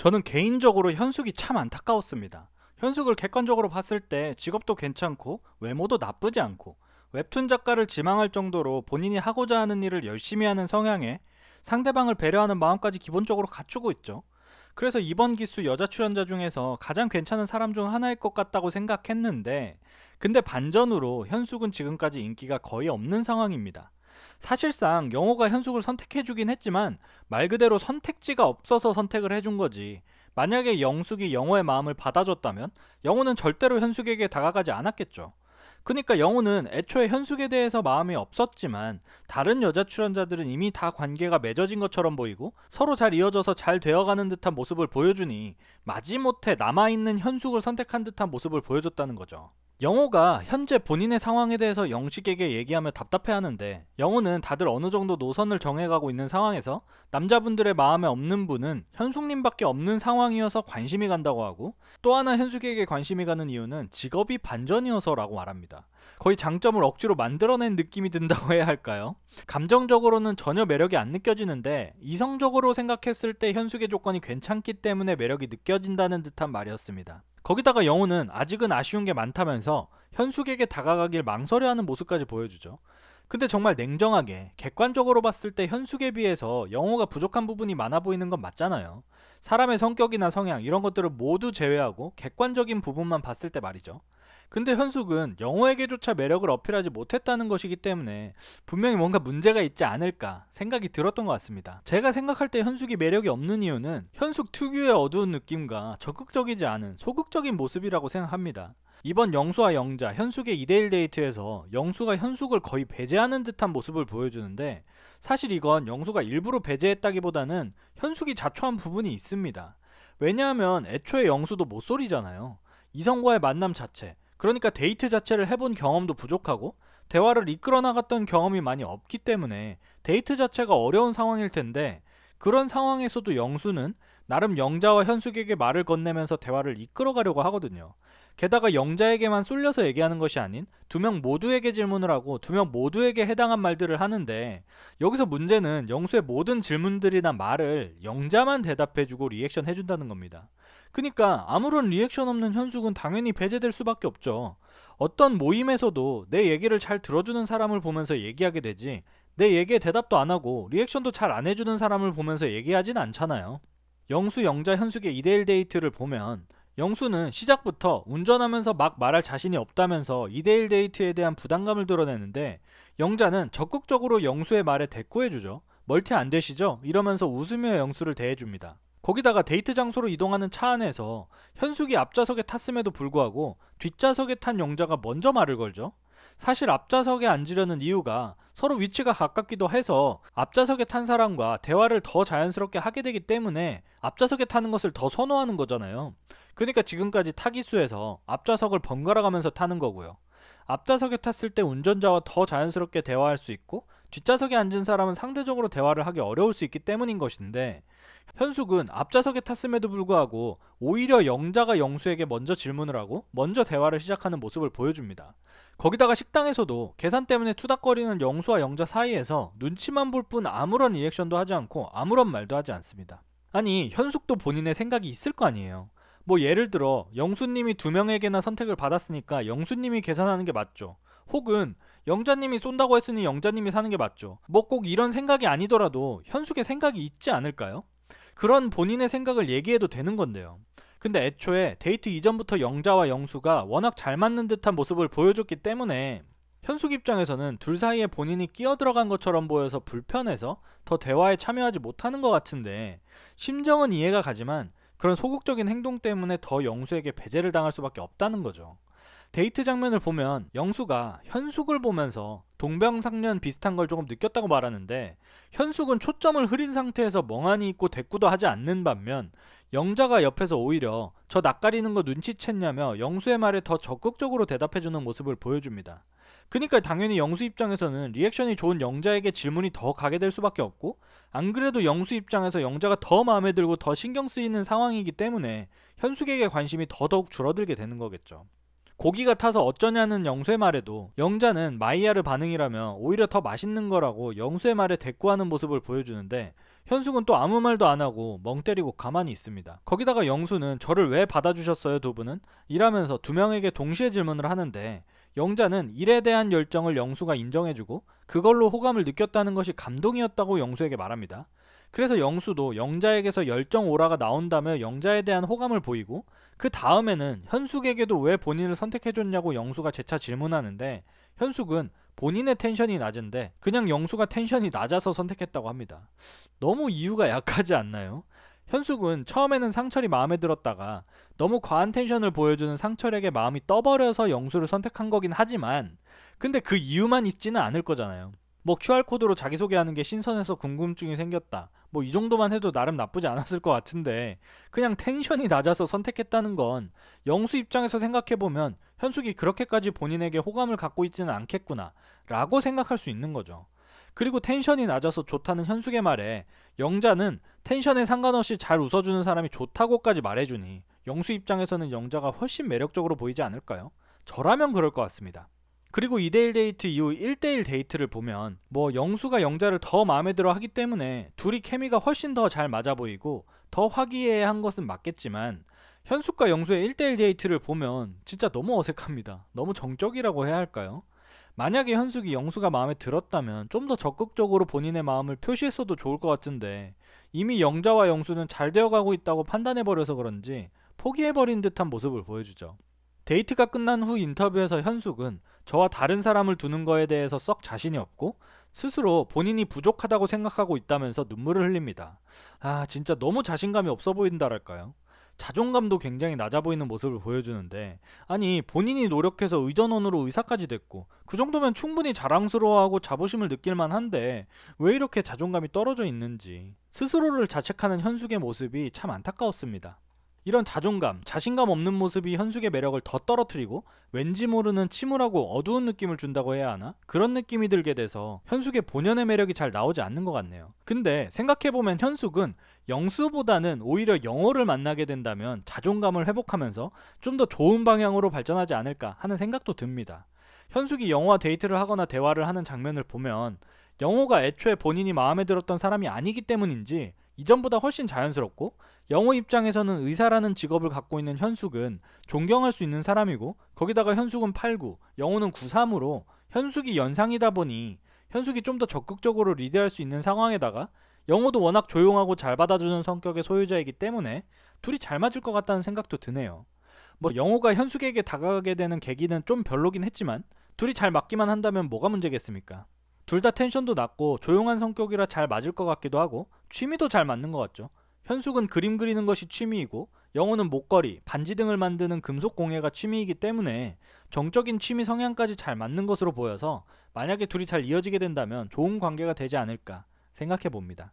저는 개인적으로 현숙이 참 안타까웠습니다. 현숙을 객관적으로 봤을 때 직업도 괜찮고 외모도 나쁘지 않고 웹툰 작가를 지망할 정도로 본인이 하고자 하는 일을 열심히 하는 성향에 상대방을 배려하는 마음까지 기본적으로 갖추고 있죠. 그래서 이번 기수 여자 출연자 중에서 가장 괜찮은 사람 중 하나일 것 같다고 생각했는데, 근데 반전으로 현숙은 지금까지 인기가 거의 없는 상황입니다. 사실상 영호가 현숙을 선택해주긴 했지만 말 그대로 선택지가 없어서 선택을 해준 거지. 만약에 영숙이 영호의 마음을 받아줬다면 영호는 절대로 현숙에게 다가가지 않았겠죠. 그니까 영호는 애초에 현숙에 대해서 마음이 없었지만 다른 여자 출연자들은 이미 다 관계가 맺어진 것처럼 보이고 서로 잘 이어져서 잘 되어가는 듯한 모습을 보여주니 마지못해 남아있는 현숙을 선택한 듯한 모습을 보여줬다는 거죠. 영호가 현재 본인의 상황에 대해서 영식에게 얘기하며 답답해하는데, 영호는 다들 어느 정도 노선을 정해가고 있는 상황에서 남자분들의 마음에 없는 분은 현숙님밖에 없는 상황이어서 관심이 간다고 하고, 또 하나 현숙에게 관심이 가는 이유는 직업이 반전이어서라고 말합니다. 거의 장점을 억지로 만들어낸 느낌이 든다고 해야 할까요? 감정적으로는 전혀 매력이 안 느껴지는데 이성적으로 생각했을 때 현숙의 조건이 괜찮기 때문에 매력이 느껴진다는 듯한 말이었습니다. 거기다가 영호는 아직은 아쉬운 게 많다면서 현숙에게 다가가길 망설여하는 모습까지 보여주죠. 근데 정말 냉정하게 객관적으로 봤을 때 현숙에 비해서 영호가 부족한 부분이 많아 보이는 건 맞잖아요. 사람의 성격이나 성향 이런 것들을 모두 제외하고 객관적인 부분만 봤을 때 말이죠. 근데 현숙은 영호에게조차 매력을 어필하지 못했다는 것이기 때문에 분명히 뭔가 문제가 있지 않을까 생각이 들었던 것 같습니다. 제가 생각할 때 현숙이 매력이 없는 이유는 현숙 특유의 어두운 느낌과 적극적이지 않은 소극적인 모습이라고 생각합니다. 이번 영수와 영자, 현숙의 2대1 데이트에서 영수가 현숙을 거의 배제하는 듯한 모습을 보여주는데, 사실 이건 영수가 일부러 배제했다기보다는 현숙이 자초한 부분이 있습니다. 왜냐하면 애초에 영수도 모쏠이잖아요. 이성과의 만남 자체, 그러니까 데이트 자체를 해본 경험도 부족하고 대화를 이끌어 나갔던 경험이 많이 없기 때문에 데이트 자체가 어려운 상황일 텐데, 그런 상황에서도 영수는 나름 영자와 현숙에게 말을 건네면서 대화를 이끌어 가려고 하거든요. 게다가 영자에게만 쏠려서 얘기하는 것이 아닌 두 명 모두에게 질문을 하고 두 명 모두에게 해당한 말들을 하는데, 여기서 문제는 영수의 모든 질문들이나 말을 영자만 대답해주고 리액션 해준다는 겁니다. 그니까 아무런 리액션 없는 현숙은 당연히 배제될 수밖에 없죠. 어떤 모임에서도 내 얘기를 잘 들어주는 사람을 보면서 얘기하게 되지, 내 얘기에 대답도 안 하고 리액션도 잘 안 해주는 사람을 보면서 얘기하진 않잖아요. 영수, 영자, 현숙의 2대1 데이트를 보면 영수는 시작부터 운전하면서 막 말할 자신이 없다면서 2대1 데이트에 대한 부담감을 드러내는데, 영자는 적극적으로 영수의 말에 대꾸해주죠. 멀티 안 되시죠? 이러면서 웃으며 영수를 대해줍니다. 거기다가 데이트 장소로 이동하는 차 안에서 현숙이 앞좌석에 탔음에도 불구하고 뒷좌석에 탄 영자가 먼저 말을 걸죠. 사실 앞좌석에 앉으려는 이유가 서로 위치가 가깝기도 해서 앞좌석에 탄 사람과 대화를 더 자연스럽게 하게 되기 때문에 앞좌석에 타는 것을 더 선호하는 거잖아요. 그러니까 지금까지 타기수에서 앞좌석을 번갈아 가면서 타는 거고요. 앞좌석에 탔을 때 운전자와 더 자연스럽게 대화할 수 있고 뒷좌석에 앉은 사람은 상대적으로 대화를 하기 어려울 수 있기 때문인 것인데, 현숙은 앞좌석에 탔음에도 불구하고 오히려 영자가 영수에게 먼저 질문을 하고 먼저 대화를 시작하는 모습을 보여줍니다. 거기다가 식당에서도 계산 때문에 투닥거리는 영수와 영자 사이에서 눈치만 볼 뿐 아무런 리액션도 하지 않고 아무런 말도 하지 않습니다. 아니, 현숙도 본인의 생각이 있을 거 아니에요. 뭐 예를 들어 영수님이 두 명에게나 선택을 받았으니까 영수님이 계산하는 게 맞죠. 혹은 영자님이 쏜다고 했으니 영자님이 사는 게 맞죠. 뭐 꼭 이런 생각이 아니더라도 현숙의 생각이 있지 않을까요? 그런 본인의 생각을 얘기해도 되는 건데요. 근데 애초에 데이트 이전부터 영자와 영수가 워낙 잘 맞는 듯한 모습을 보여줬기 때문에 현숙 입장에서는 둘 사이에 본인이 끼어들어간 것처럼 보여서 불편해서 더 대화에 참여하지 못하는 것 같은데, 심정은 이해가 가지만 그런 소극적인 행동 때문에 더 영수에게 배제를 당할 수밖에 없다는 거죠. 데이트 장면을 보면 영수가 현숙을 보면서 동병상련 비슷한 걸 조금 느꼈다고 말하는데, 현숙은 초점을 흐린 상태에서 멍하니 있고 대꾸도 하지 않는 반면 영자가 옆에서 오히려 저 낯가리는 거 눈치챘냐며 영수의 말에 더 적극적으로 대답해주는 모습을 보여줍니다. 그니까 당연히 영수 입장에서는 리액션이 좋은 영자에게 질문이 더 가게 될 수밖에 없고, 안 그래도 영수 입장에서 영자가 더 마음에 들고 더 신경 쓰이는 상황이기 때문에 현숙에게 관심이 더더욱 줄어들게 되는 거겠죠. 고기가 타서 어쩌냐는 영수의 말에도 영자는 마이야르 반응이라며 오히려 더 맛있는 거라고 영수의 말에 대꾸하는 모습을 보여주는데, 현숙은 또 아무 말도 안 하고 멍 때리고 가만히 있습니다. 거기다가 영수는 저를 왜 받아주셨어요 두 분은? 이라면서 두 명에게 동시에 질문을 하는데 영자는 일에 대한 열정을 영수가 인정해주고 그걸로 호감을 느꼈다는 것이 감동이었다고 영수에게 말합니다. 그래서 영수도 영자에게서 열정 오라가 나온다며 영자에 대한 호감을 보이고 그 다음에는 현숙에게도 왜 본인을 선택해줬냐고 영수가 재차 질문하는데 현숙은 본인의 텐션이 낮은데 그냥 영수가 텐션이 낮아서 선택했다고 합니다. 너무 이유가 약하지 않나요? 현숙은 처음에는 상철이 마음에 들었다가 너무 과한 텐션을 보여주는 상철에게 마음이 떠버려서 영수를 선택한 거긴 하지만 근데 그 이유만 있지는 않을 거잖아요. 뭐 QR코드로 자기소개하는 게 신선해서 궁금증이 생겼다. 뭐 이 정도만 해도 나름 나쁘지 않았을 것 같은데 그냥 텐션이 낮아서 선택했다는 건 영수 입장에서 생각해보면 현숙이 그렇게까지 본인에게 호감을 갖고 있지는 않겠구나 라고 생각할 수 있는 거죠. 그리고 텐션이 낮아서 좋다는 현숙의 말에 영자는 텐션에 상관없이 잘 웃어주는 사람이 좋다고까지 말해주니 영수 입장에서는 영자가 훨씬 매력적으로 보이지 않을까요? 저라면 그럴 것 같습니다. 그리고 2대1 데이트 이후 1대1 데이트를 보면 뭐 영수가 영자를 더 마음에 들어 하기 때문에 둘이 케미가 훨씬 더 잘 맞아 보이고 더 화기애애한 것은 맞겠지만 현숙과 영수의 1대1 데이트를 보면 진짜 너무 어색합니다. 너무 정적이라고 해야 할까요? 만약에 현숙이 영수가 마음에 들었다면 좀 더 적극적으로 본인의 마음을 표시했어도 좋을 것 같은데 이미 영자와 영수는 잘 되어가고 있다고 판단해버려서 그런지 포기해버린 듯한 모습을 보여주죠. 데이트가 끝난 후 인터뷰에서 현숙은 저와 다른 사람을 두는 거에 대해서 썩 자신이 없고 스스로 본인이 부족하다고 생각하고 있다면서 눈물을 흘립니다. 아 진짜 너무 자신감이 없어 보인다랄까요? 자존감도 굉장히 낮아 보이는 모습을 보여주는데 아니 본인이 노력해서 의전원으로 의사까지 됐고 그 정도면 충분히 자랑스러워하고 자부심을 느낄 만한데 왜 이렇게 자존감이 떨어져 있는지 스스로를 자책하는 현숙의 모습이 참 안타까웠습니다. 이런 자존감, 자신감 없는 모습이 현숙의 매력을 더 떨어뜨리고 왠지 모르는 침울하고 어두운 느낌을 준다고 해야 하나? 그런 느낌이 들게 돼서 현숙의 본연의 매력이 잘 나오지 않는 것 같네요. 근데 생각해보면 현숙은 영수보다는 오히려 영호를 만나게 된다면 자존감을 회복하면서 좀 더 좋은 방향으로 발전하지 않을까 하는 생각도 듭니다. 현숙이 영호와 데이트를 하거나 대화를 하는 장면을 보면 영호가 애초에 본인이 마음에 들었던 사람이 아니기 때문인지 이전보다 훨씬 자연스럽고 영호 입장에서는 의사라는 직업을 갖고 있는 현숙은 존경할 수 있는 사람이고 거기다가 현숙은 89, 영호는 93으로 현숙이 연상이다 보니 현숙이 좀 더 적극적으로 리드할 수 있는 상황에다가 영호도 워낙 조용하고 잘 받아주는 성격의 소유자이기 때문에 둘이 잘 맞을 것 같다는 생각도 드네요. 뭐 영호가 현숙에게 다가가게 되는 계기는 좀 별로긴 했지만 둘이 잘 맞기만 한다면 뭐가 문제겠습니까? 둘 다 텐션도 낮고 조용한 성격이라 잘 맞을 것 같기도 하고 취미도 잘 맞는 것 같죠. 현숙은 그림 그리는 것이 취미이고 영호는 목걸이, 반지 등을 만드는 금속 공예가 취미이기 때문에 정적인 취미 성향까지 잘 맞는 것으로 보여서 만약에 둘이 잘 이어지게 된다면 좋은 관계가 되지 않을까 생각해 봅니다.